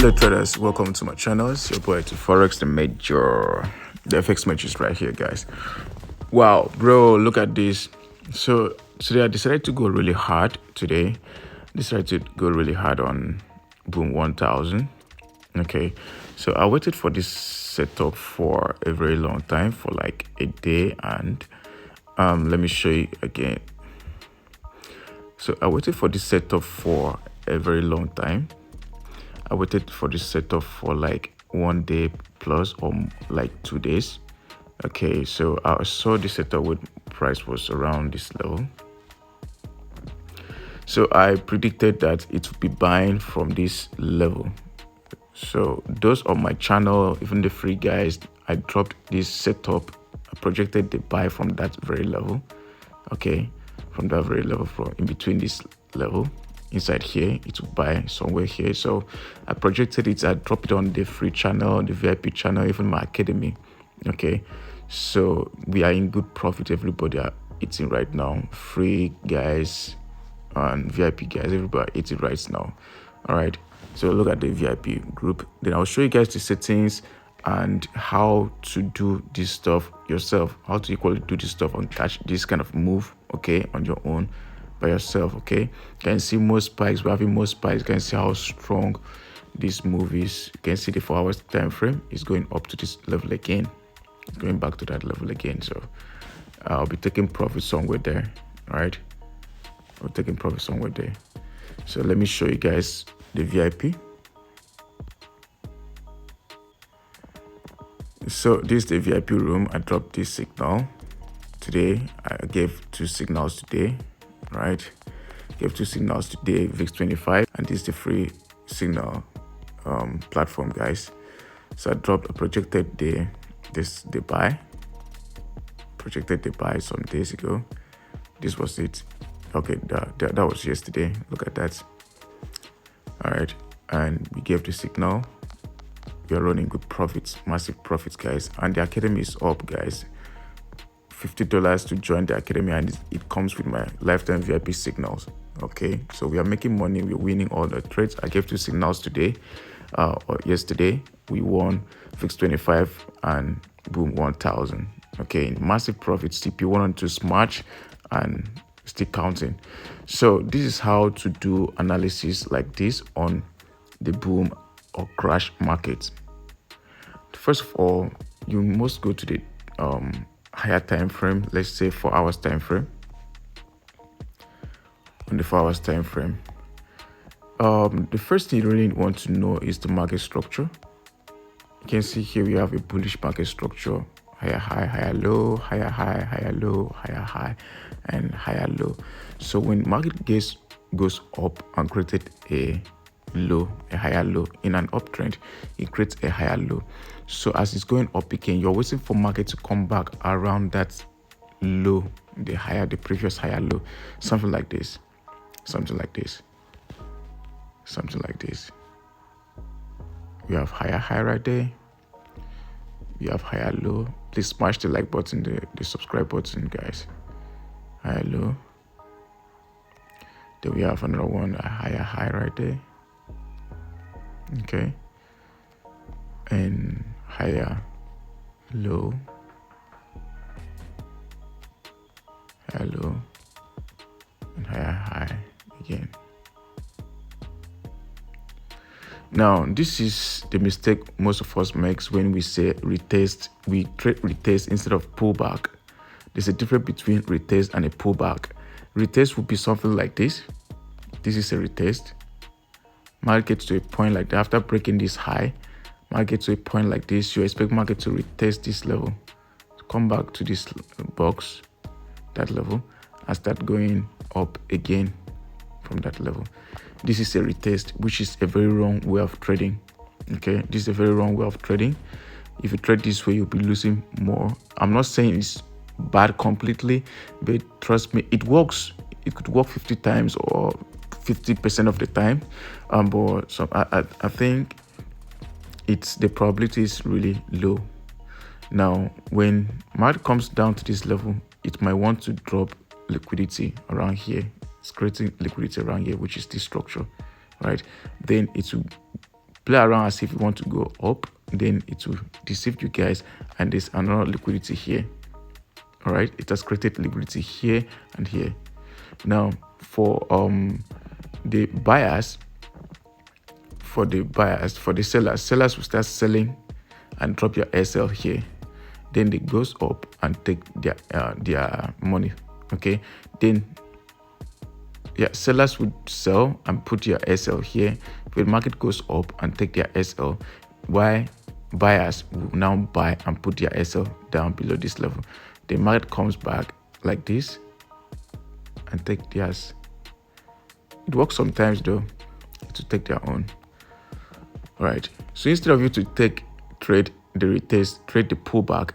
Hello traders, welcome to my channel. It's your boy Etiforex, the FX major is right here, guys. Wow, bro, look at this. So today I decided to go really hard today. Decided to go really hard on boom 1000. Okay, so I waited for this setup for a very long time, for like a day, and let me show you again. So I waited for this setup for a very long time. I waited for this setup for like 1 day plus, or like 2 days. Okay, so I saw the setup with price was around this level. So I predicted that it would be buying from this level. So those on my channel, even the free guys, I dropped this setup. I projected the buy from that very level. Okay, from that very level, from in between this level. Inside here, it will buy somewhere here. So I projected it. I dropped it on the free channel, the VIP channel, even my academy. Okay, so we are in good profit. Everybody are eating right now. Free guys and VIP guys, everybody are eating right now. All right, so look at the VIP group. Then I'll show you guys the settings and how to do this stuff yourself, how to equally do this stuff and catch this kind of move, okay, on your own by yourself. Okay, you can see more spikes. We're having more spikes. You can see how strong this move is. You can see the 4 hours time frame is going up to this level again, going back to that level again. So I'll be taking profit somewhere there. All right, I'm taking profit somewhere there. So let me show you guys the VIP. So this is the VIP room. I dropped this signal today. I gave 2 signals today, right? Gave 2 signals today, VIX 25, and this is the free signal platform, guys. So I projected the buy, projected the buy some days ago. This was it. Okay, that was yesterday. Look at that. All right, and we gave the signal. We are running good profits, massive profits, guys, and the academy is up, guys. $50 to join the academy, and it comes with my lifetime VIP signals. Okay, so we are making money. We're winning all the trades. I gave 2 signals today, or yesterday. We won VIX 25 and boom 1000. Okay, massive profits. TP1 and 2 smash and still counting. So this is how to do analysis like this on the boom or crash market. First of all, you must go to the higher time frame. Let's say 4 hours time frame. On the 4 hours time frame, the first thing you really want to know is the market structure. You can see here we have a bullish market structure: higher high, higher low, higher high, higher low, higher high, and higher low. So when market goes up and created a low, a higher low in an uptrend, it creates a higher low. So as it's going up again, you're waiting for market to come back around that low, the previous higher low, something like this, something like this, something like this. We have higher high right there. We have higher low. Please smash the like button, the subscribe button, guys. Higher low. Then we have another one, a higher high right there. Okay, and higher low, higher low, and higher high again. Now this is the mistake most of us makes when we say retest. We trade retest instead of pullback. There's a difference between retest and a pullback. Retest would be something like this. This is a retest. Market gets to a point like that. After breaking this high, market gets to a point like this, you expect market to retest this level, to come back to this box, that level, and start going up again from that level. This is a retest, which is a very wrong way of trading. Okay, this is a very wrong way of trading. If you trade this way, you'll be losing more. I'm not saying it's bad completely, but trust me, it works. It could work 50 times or 50% of the time, but so I think the probability is really low. Now when market comes down to this level, it might want to drop liquidity around here. It's creating liquidity around here, which is this structure, right? Then it will play around as if you want to go up, then it will deceive you guys. And there's another liquidity here. All right, it has created liquidity here and here. Now for the buyers, for the sellers will start selling and drop your SL here. Then it goes up and take their money. Okay, then sellers would sell and put your SL here. When the market goes up and take their SL, why buyers will now buy and put their SL down below this level. The market comes back like this and take theirs. It works sometimes though, to take their own. All right, so instead of you to trade the retest, trade the pullback.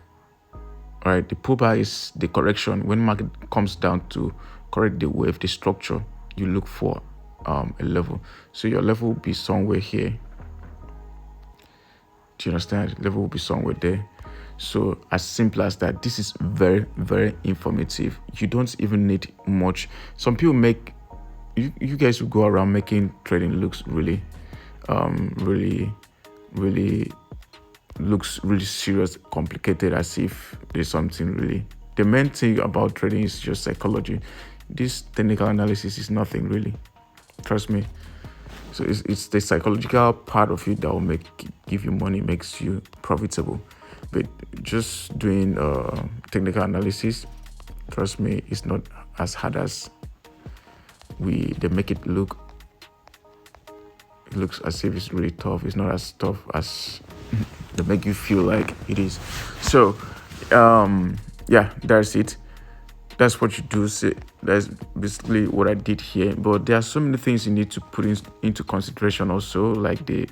All right, the pullback is the correction. When market comes down to correct the wave, the structure, you look for a level. So your level will be somewhere here. Do you understand? Level will be somewhere there. So as simple as that. This is very, very informative. You don't even need much. Some people make you guys will go around making trading looks really looks really serious, complicated, as if there's something really. The main thing about trading is just psychology. This technical analysis is nothing really, trust me. So it's the psychological part of it that will give you money, makes you profitable. But just doing technical analysis, trust me, it's not as hard as they make it look. It looks as if it's really tough. It's not as tough as they make you feel like it is. So that's it. That's what you do. So that's basically what I did here. But there are so many things you need to put into consideration also, like the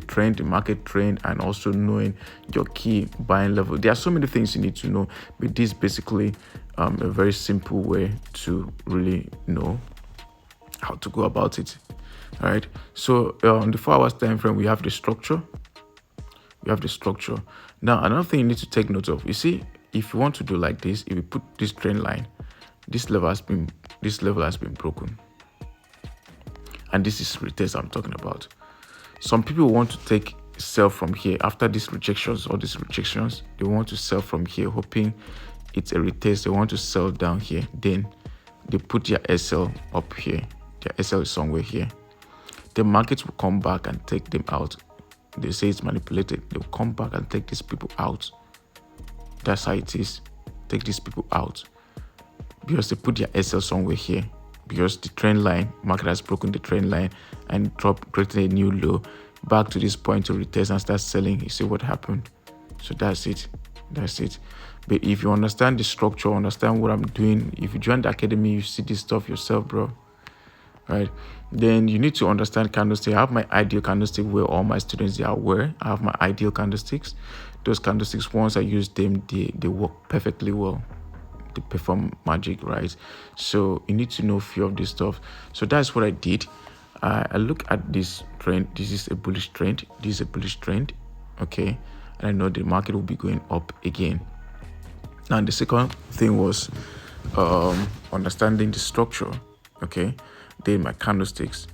trend, the market trend, and also knowing your key buying level. There are so many things you need to know, but this is basically a very simple way to really know how to go about it. All right, so on the 4 hours time frame, we have the structure. Now another thing you need to take note of, you see, if you want to do like this, if you put this trend line, this level has been broken, and this is retest I'm talking about. Some people want to sell from here after these rejections, they want to sell from here, hoping it's a retest. They want to sell down here, then they put their SL up here. Their SL is somewhere here. The markets will come back and take them out. They say it's manipulated. They'll come back and take these people out. That's how it is. Take these people out, because they put their SL somewhere here. Because the trend line, market has broken the trend line and created a new low back to this point to retest and start selling. You see what happened? So that's it. But if you understand the structure, understand what I'm doing, if you join the academy, you see this stuff yourself, bro. Right? Then you need to understand candlestick. I have my ideal candlestick where all my students, they are aware. I have my ideal candlesticks. Those candlesticks, once I use them, they work perfectly well. They perform magic, right? So you need to know a few of this stuff. So that's what I did. I look at this trend. This is a bullish trend. Okay, and I know the market will be going up again. Now the second thing was understanding the structure. Okay, then my candlesticks,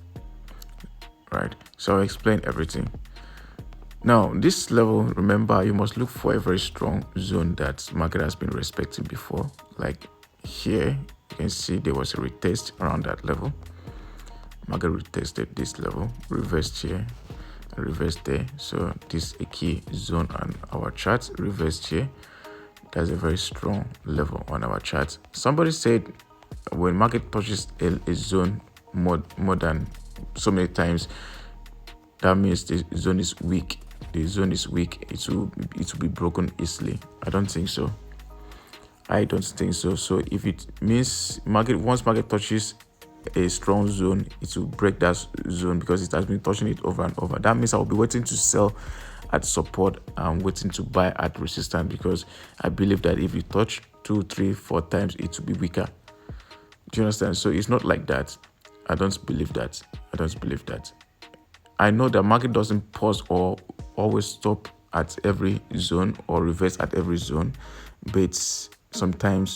right? So I'll explain everything. Now this level, remember, you must look for a very strong zone that market has been respecting before. Like here, you can see there was a retest around that level. Market retested this level, reversed here, and reversed there. So this is a key zone on our chart. Reversed here. That's a very strong level on our chart. Somebody said when market touches a zone more than so many times, that means the zone is weak. The zone is weak. It will be broken easily. I don't think so. So if it means once market touches a strong zone, it will break that zone because it has been touching it over and over. That means I will be waiting to sell at support and waiting to buy at resistance, because I believe that if you touch 2, 3, 4 times, it will be weaker. Do you understand? So it's not like that. I don't believe that. I know that market doesn't pause or always stop at every zone or reverse at every zone, but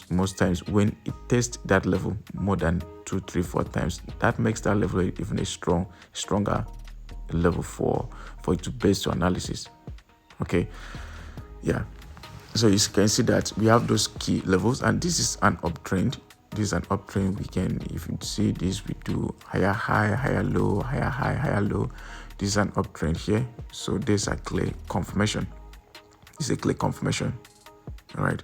most times when it tests that level more than 2, 3, 4 times, that makes that level even a stronger level for you to base your analysis. Okay, yeah. So you can see that we have those key levels, and this is an uptrend. This is an uptrend. We can, if you see this, we do higher high, higher low, higher high, higher low. This is an uptrend here. So this is a clear confirmation. This is a clear confirmation. All right.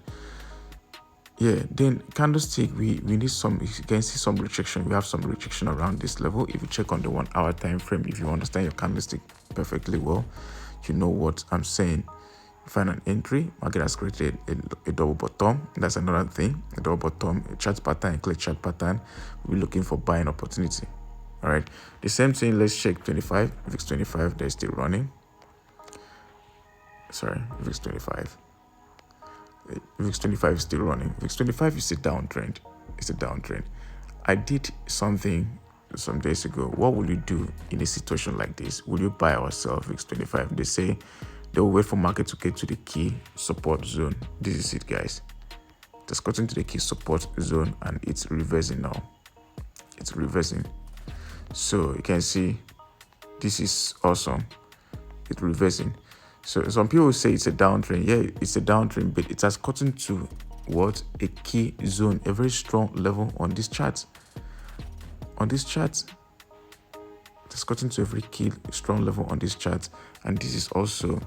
Yeah, then candlestick, we need some, you can see some rejection. We have some rejection around this level. If you check on the 1 hour time frame, if you understand your candlestick perfectly well, you know what I'm saying. Find an entry. Market has created a double bottom. That's another thing. A double bottom, a chart pattern, a clear chart pattern. We're looking for buying opportunity. All right. The same thing. Let's check 25. VIX 25. They're still running. Sorry, VIX 25. VIX 25 is still running. VIX 25 is a downtrend. It's a downtrend. I did something some days ago. What will you do in a situation like this? Will you buy or sell VIX 25? They say they will wait for market to get to the key support zone. This is it, guys. It's gotten to the key support zone and it's reversing now. It's reversing. So you can see this is awesome. It's reversing. So some people say it's a downtrend. Yeah, it's a downtrend, but it has gotten to what? A key zone, a very strong level on this chart. On this chart, it has gotten to a very key strong level on this chart, and this is also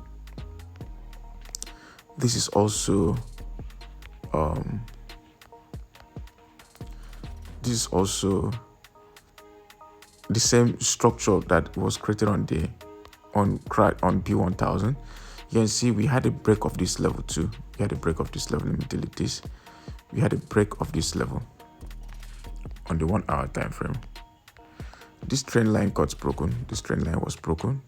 the same structure that was created on B1000. You can see we had a break of this level too. We had a break of this level. Let me delete this. We had a break of this level on the 1 hour time frame. This trend line got broken. This trend line was broken.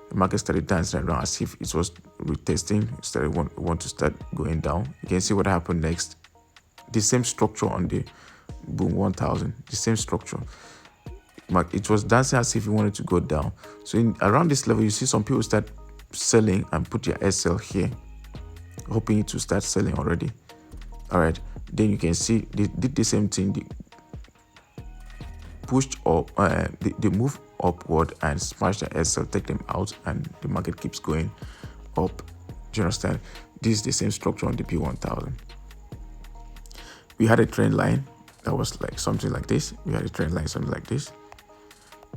The market started dancing around as if it was retesting. It started want to start going down. You can see what happened next. The same structure on the boom 1000. The same structure. It was dancing as if it wanted to go down. So around this level, you see some people start selling and put their SL here, hoping to start selling already. All right. Then you can see they did the same thing. They pushed up. They move upward and smash the SL, take them out, and the market keeps going up. Do you understand? This is the same structure on the P1000. We had a trend line that was like something like this. We had a trend line something like this.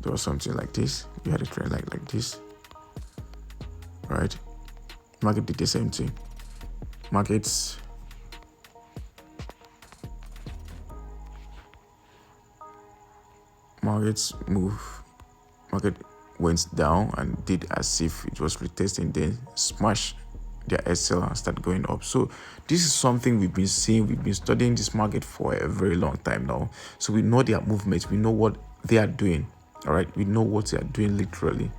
There was something like this. We had a trend line like this. Right? Market did the same thing. Markets move. Market went down and did as if it was retesting, then smash their SL and start going up. So this is something we've been seeing. We've been studying this market for a very long time now. So we know their movements. We know what they are doing. All right. We know what they are doing literally.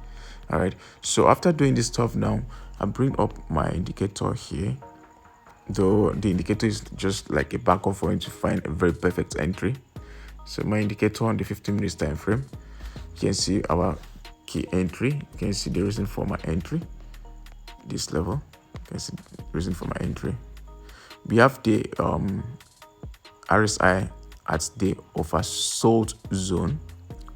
All right. So after doing this stuff now, I bring up my indicator here. Though the indicator is just like a backup for you to find a very perfect entry. So my indicator on the 15 minutes time frame, you can see our key entry. You can see the reason for my entry. This level. You can see the reason for my entry. We have the RSI at the oversold zone.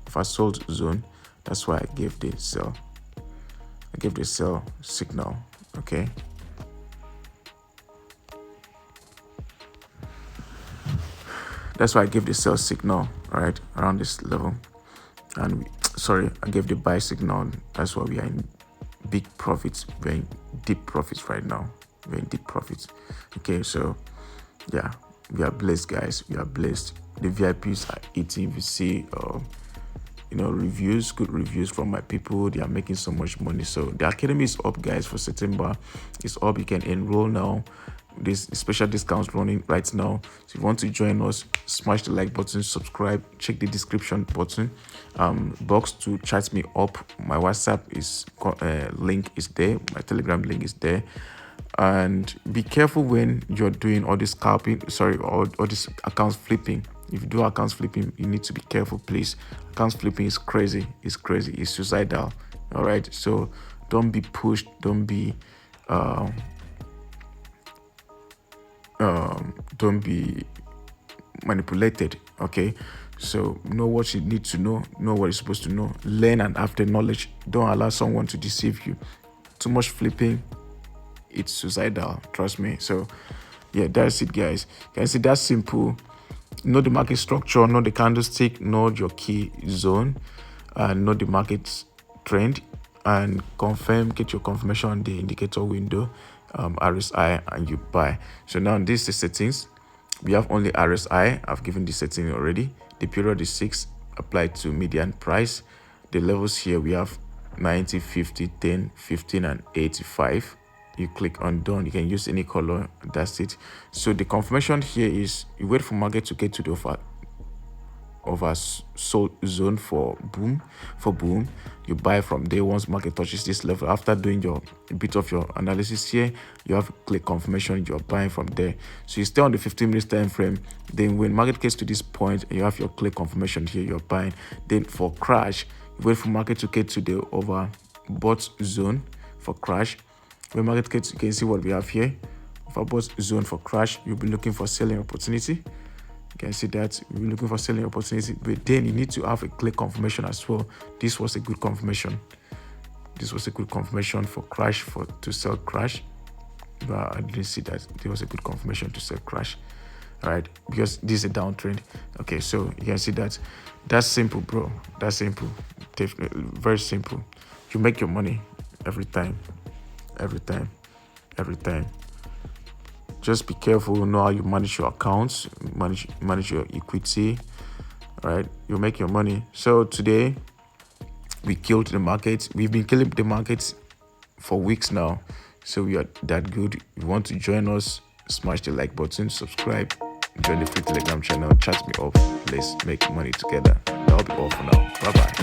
Oversold zone. That's why I gave the sell. I gave the sell signal. Okay. That's why I gave the sell signal, right, around this level. And I gave the buy signal. That's why we are in big profits. We're in deep profits right now. We're in deep profits. Okay, so yeah, we are blessed, guys. We are blessed. The VIPs are eating. We see, reviews, good reviews from my people. They are making so much money. So the academy is up, guys, for September. It's up. You can enroll now. This special discounts running right now. So if you want to join us, smash the like button, subscribe, check the description button box to chat me up. My WhatsApp is link is there. My Telegram link is there. And be careful when you're doing all this scalping, all this accounts flipping. If you do accounts flipping, you need to be careful, please. Accounts flipping is crazy. It's crazy. It's suicidal. All right. So don't be pushed. Don't be manipulated. Okay. So know what you need to know what you're supposed to know, learn and have the knowledge. Don't allow someone to deceive you. Too much flipping, it's suicidal, trust me. So yeah, that's it, guys. You can see that's simple. Know the market structure, know the candlestick, know your key zone, and know the market trend, and get your confirmation on the indicator window, RSI, and you buy. So now this is the settings. We have only RSI. I've given the setting already. The period is 6, applied to median price. The levels here we have 90, 50, 10, 15, and 85. You click on done. You can use any color. That's it. So the confirmation here is you wait for market to get to the over sold zone for boom. You buy from there once market touches this level. After doing a bit of your analysis here, you have to click confirmation. You're buying from there. So you stay on the 15 minutes time frame. Then when market gets to this point, you have your click confirmation here. You're buying. Then for crash, you wait for market to get to the overbought zone for crash. When market gets, you can see what we have here. Overbought zone for crash. You'll be looking for selling opportunity. You can see that we're looking for selling opportunity, but then you need to have a clear confirmation as well. This was a good confirmation. This was a good confirmation for crash, to sell crash. But I didn't see that there was a good confirmation to sell crash. All right, because this is a downtrend. Okay, so you can see that. That's simple, bro. That's simple. Definitely very simple. You make your money every time. Just be careful, know how you manage your accounts, manage your equity, right? You make your money. So today we killed the market. We've been killing the markets for weeks now. So we are that good. If you want to join us, smash the like button, subscribe, join the free Telegram channel, chat me up. Let's make money together. That'll be all for now. Bye bye.